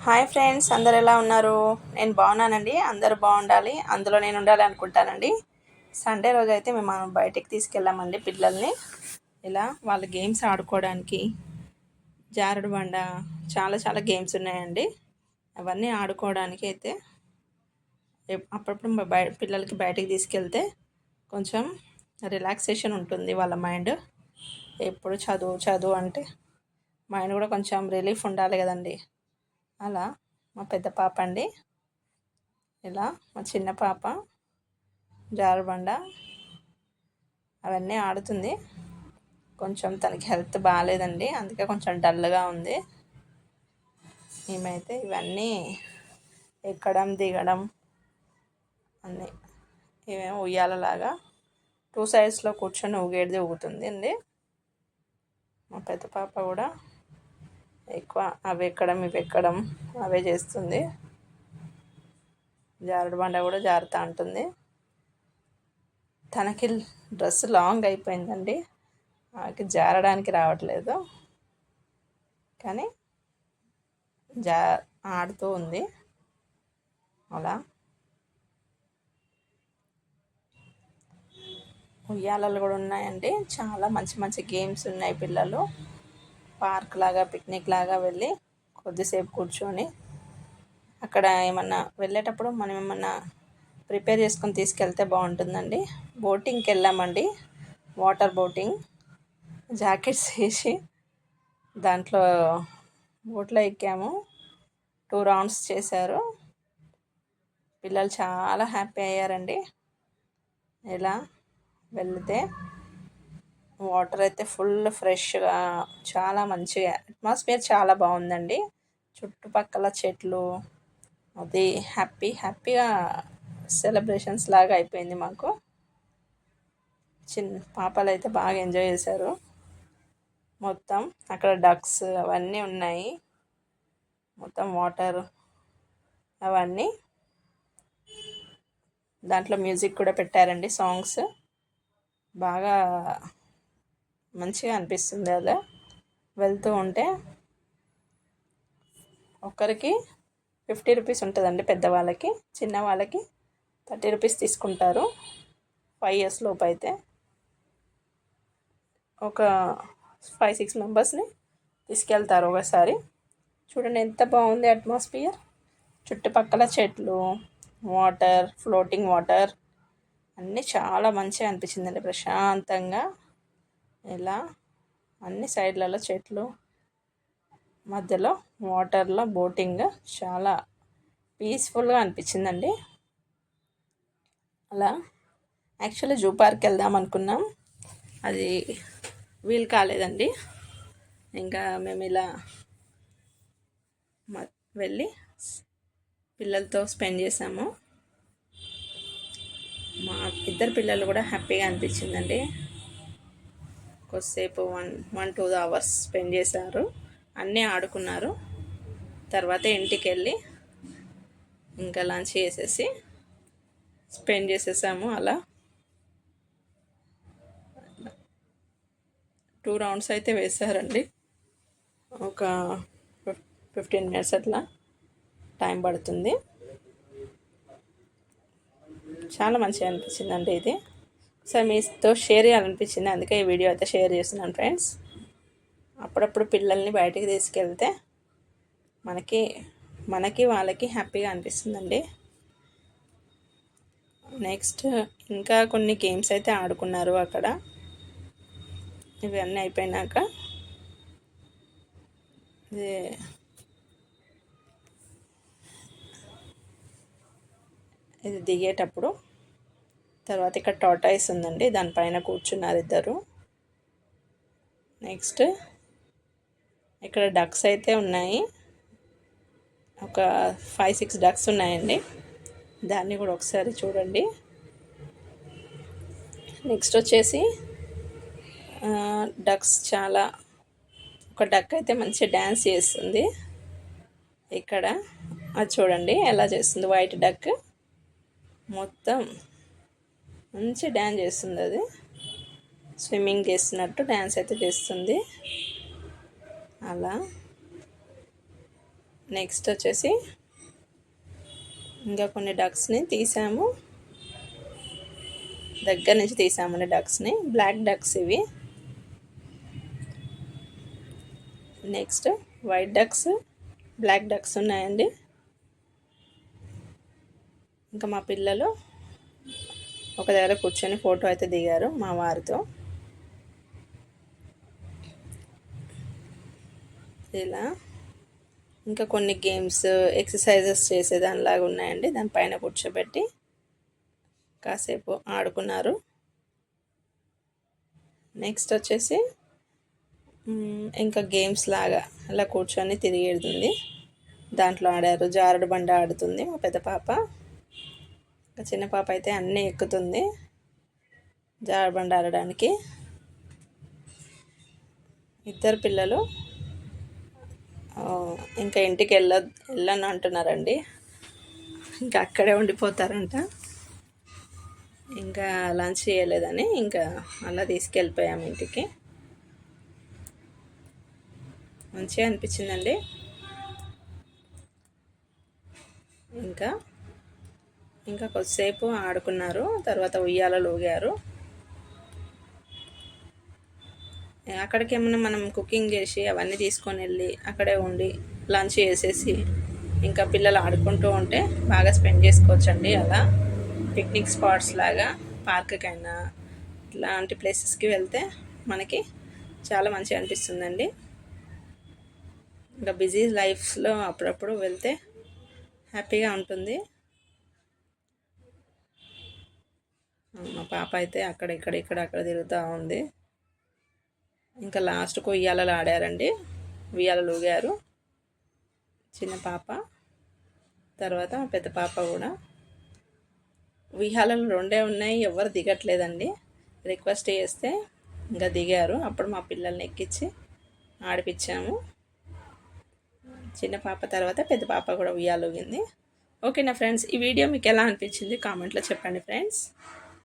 Hi friends, అందరు ఎలా ఉన్నారు? నేను బాగున్నానండి. అందరూ బాగుండాలి, అందులో నేను ఉండాలి అనుకుంటానండి. సండే రోజు అయితే మేము బయటికి తీసుకెళ్ళామండి పిల్లల్ని. ఇలా వాళ్ళ గేమ్స్ ఆడుకోవడానికి జారుడు బండ, చాలా చాలా గేమ్స్ ఉన్నాయండి. అవన్నీ ఆడుకోవడానికి అయితే అప్పుడప్పుడు పిల్లలకి బయటికి తీసుకెళ్తే కొంచెం రిలాక్సేషన్ ఉంటుంది వాళ్ళ మైండ్. ఎప్పుడు చదువు చదువు అంటే మైండ్ కూడా కొంచెం రిలీఫ్ ఉండాలి కదండి. అలా మా పెద్ద పాప అండి, ఇలా మా చిన్న పాప జారుబండ అవన్నీ ఆడుతుంది. కొంచెం తనకి హెల్త్ బాగాలేదండి, అందుకే కొంచెం డల్గా ఉంది. మేమైతే ఇవన్నీ ఎక్కడం దిగడం అన్నీ, ఇవేమో ఉయ్యాలలాగా 2 సైడ్స్లో కూర్చొని ఊగేది ఊగుతుంది అండి. మా పెద్ద పాప కూడా ఎక్కువ అవి ఎక్కడం ఇవి ఎక్కడం అవే చేస్తుంది. జారుడు బండ కూడా జారుతూ ఉంటుంది. తనకి డ్రెస్ లాంగ్ అయిపోయిందండి, ఆమెకి జారడానికి రావట్లేదు, కానీ ఆడుతూ ఉంది. అలా ఉయ్యాలలు కూడా ఉన్నాయండి. చాలా మంచి మంచి గేమ్స్ ఉన్నాయి. పిల్లలు పార్క్ లాగా పిక్నిక్ లాగా వెళ్ళి కొద్దిసేపు కూర్చొని అక్కడ ఏమన్నా వెళ్ళేటప్పుడు మనం ఏమన్నా ప్రిపేర్ చేసుకొని తీసుకెళ్తే బాగుంటుందండి. బోటింగ్కి వెళ్ళామండి, వాటర్ బోటింగ్. జాకెట్స్ వేసి దాంట్లో బోట్లో ఎక్కాము. 2 రౌండ్స్ చేశారు. పిల్లలు చాలా హ్యాపీ అయ్యారండి. ఇలా వెళ్తే వాటర్ అయితే ఫుల్ ఫ్రెష్గా, చాలా మంచిగా, అట్మాస్ఫియర్ చాలా బాగుందండి. చుట్టుపక్కల చెట్లు, అది హ్యాపీగా సెలబ్రేషన్స్ లాగా అయిపోయింది మాకు. చిన్న పాపలు అయితే బాగా ఎంజాయ్ చేశారు. మొత్తం అక్కడ డక్స్ అవన్నీ ఉన్నాయి, మొత్తం వాటర్ అవన్నీ. దాంట్లో మ్యూజిక్ కూడా పెట్టారండి, సాంగ్స్. బాగా మంచిగా అనిపిస్తుంది అలా వెళ్తూ ఉంటే. ఒక్కరికి 50 రూపీస్ ఉంటుందండి పెద్దవాళ్ళకి. చిన్నవాళ్ళకి 30 రూపీస్ తీసుకుంటారు. 5 ఇయర్స్ లోపు అయితే ఒక 5-6 మెంబర్స్ని తీసుకెళ్తారు ఒకసారి. చూడండి ఎంత బాగుంది అట్మాస్ఫియర్. చుట్టుపక్కల చెట్లు, వాటర్, ఫ్లోటింగ్ వాటర్ అన్నీ చాలా మంచిగా అనిపించిందండి, ప్రశాంతంగా. ఇలా అన్ని సైడ్లలో చెట్లు, మధ్యలో వాటర్లో బోటింగ్ చాలా పీస్ఫుల్గా అనిపించిందండి. అలా యాక్చువల్లీ జూ పార్క్ వెళ్దాం అనుకున్నాం, అది వీలు కాలేదండి. ఇంకా మేము ఇలా వెళ్ళి పిల్లలతో స్పెండ్ చేసాము. మా ఇద్దరు పిల్లలు కూడా హ్యాపీగా అనిపించిందండి. కొద్దిసేపు 1-2 అవర్స్ స్పెండ్ చేశారు, అన్నీ ఆడుకున్నారు. తర్వాత ఇంటికి వెళ్ళి ఇంకా లంచ్ చేసేసి స్పెండ్ చేసేసాము. అలా 2 రౌండ్స్ అయితే వేశారండి. ఒక 15 మినిట్స్ అట్లా టైం పడుతుంది. చాలా మంచిగా అనిపించిందండి ఇది. సో మీతో షేర్ చేయాలనిపించింది, అందుకే ఈ వీడియో అయితే షేర్ చేస్తున్నాను ఫ్రెండ్స్. అప్పుడప్పుడు పిల్లల్ని బయటికి తీసుకెళ్తే మనకి వాళ్ళకి హ్యాపీగా అనిపిస్తుందండి. నెక్స్ట్ ఇంకా కొన్ని గేమ్స్ అయితే ఆడుకున్నారు అక్కడ. ఇవన్నీ అయిపోయినాక ఇది దిగేటప్పుడు తర్వాత ఇక్కడ టాటాయిస్ ఉందండి, దానిపైన కూర్చున్నారు ఇద్దరు. నెక్స్ట్ ఇక్కడ డక్స్ అయితే ఉన్నాయి, ఒక 5-6 డక్స్ ఉన్నాయండి. దాన్ని కూడా ఒకసారి చూడండి. నెక్స్ట్ వచ్చేసి డక్స్ చాలా, ఒక డక్ అయితే మంచి డ్యాన్స్ చేస్తుంది ఇక్కడ. అది చూడండి ఎలా చేస్తుంది. వైట్ డక్ మొత్తం మంచి డ్యాన్స్ చేస్తుంది. అది స్విమ్మింగ్ చేస్తున్నట్టు డ్యాన్స్ అయితే చేస్తుంది. అలా నెక్స్ట్ వచ్చేసి ఇంకా కొన్ని డక్స్ని తీసాము, దగ్గర నుంచి తీసామండి డక్స్ని, బ్లాక్ డక్స్ ఇవి. Next white ducks, black ducks ఉన్నాయండి. ఇంకా మా పిల్లలు ఒక దగ్గర కూర్చొని ఫోటో అయితే దిగారు మా వారితో. ఇలా ఇంకా కొన్ని గేమ్స్, ఎక్సర్సైజెస్ చేసేదానిలాగా ఉన్నాయండి. దానిపైన కూర్చోబెట్టి కాసేపు ఆడుకున్నారు. నెక్స్ట్ వచ్చేసి ఇంకా గేమ్స్ లాగా అలా కూర్చొని తిరిగేడుతుంది, దాంట్లో ఆడారు. జారుడు బండ ఆడుతుంది మా పెద్ద పాప. ఇంకా చిన్న పాప అయితే అన్నీ ఎక్కుతుంది జారుడు బండ ఆడడానికి. ఇద్దరు పిల్లలు ఇంకా ఇంటికి వెళ్ళను అంటున్నారండి, ఇంకా అక్కడే ఉండిపోతారంట. ఇంకా లంచ్ చేయలేదని ఇంకా అలా తీసుకెళ్ళిపోయాము ఇంటికి. మంచిగా అనిపించిందండి. ఇంకా ఇంకా కొద్దిసేపు ఆడుకున్నారు, తర్వాత ఉయ్యాలలో ఊగారు. అక్కడికి ఏమన్నా మనం కుకింగ్ చేసి అవన్నీ తీసుకొని వెళ్ళి అక్కడే ఉండి లంచ్ చేసేసి ఇంకా పిల్లలు ఆడుకుంటూ ఉంటే బాగా స్పెండ్ చేసుకోవచ్చండి. అలా పిక్నిక్ స్పాట్స్ లాగా పార్క్కైనా ఇట్లాంటి ప్లేసెస్కి వెళ్తే మనకి చాలా మంచిగా అనిపిస్తుందండి. ఇంకా బిజీ లైఫ్లో అప్పుడప్పుడు వెళ్తే హ్యాపీగా ఉంటుంది. మా పాప అయితే అక్కడ అక్కడ తిరుగుతూ ఉంది. ఇంకా లాస్ట్కు ఉయ్యాలలు ఆడారండి, ఉయ్యాలలు ఊగారు చిన్న పాప, తర్వాత పెద్ద పాప కూడా. ఉయ్యాలలు రెండే ఉన్నాయి, ఎవరు దిగట్లేదండి. రిక్వెస్ట్ చేస్తే ఇంకా దిగారు. అప్పుడు మా పిల్లల్ని ఎక్కించి ఆడిపించాము. చిన్న పాప తర్వాత పెద్ద పాప కూడా ఉయ్యాలు ఊగింది. ఓకేనా ఫ్రెండ్స్, ఈ వీడియో మీకు ఎలా అనిపించింది కామెంట్లో చెప్పండి ఫ్రెండ్స్.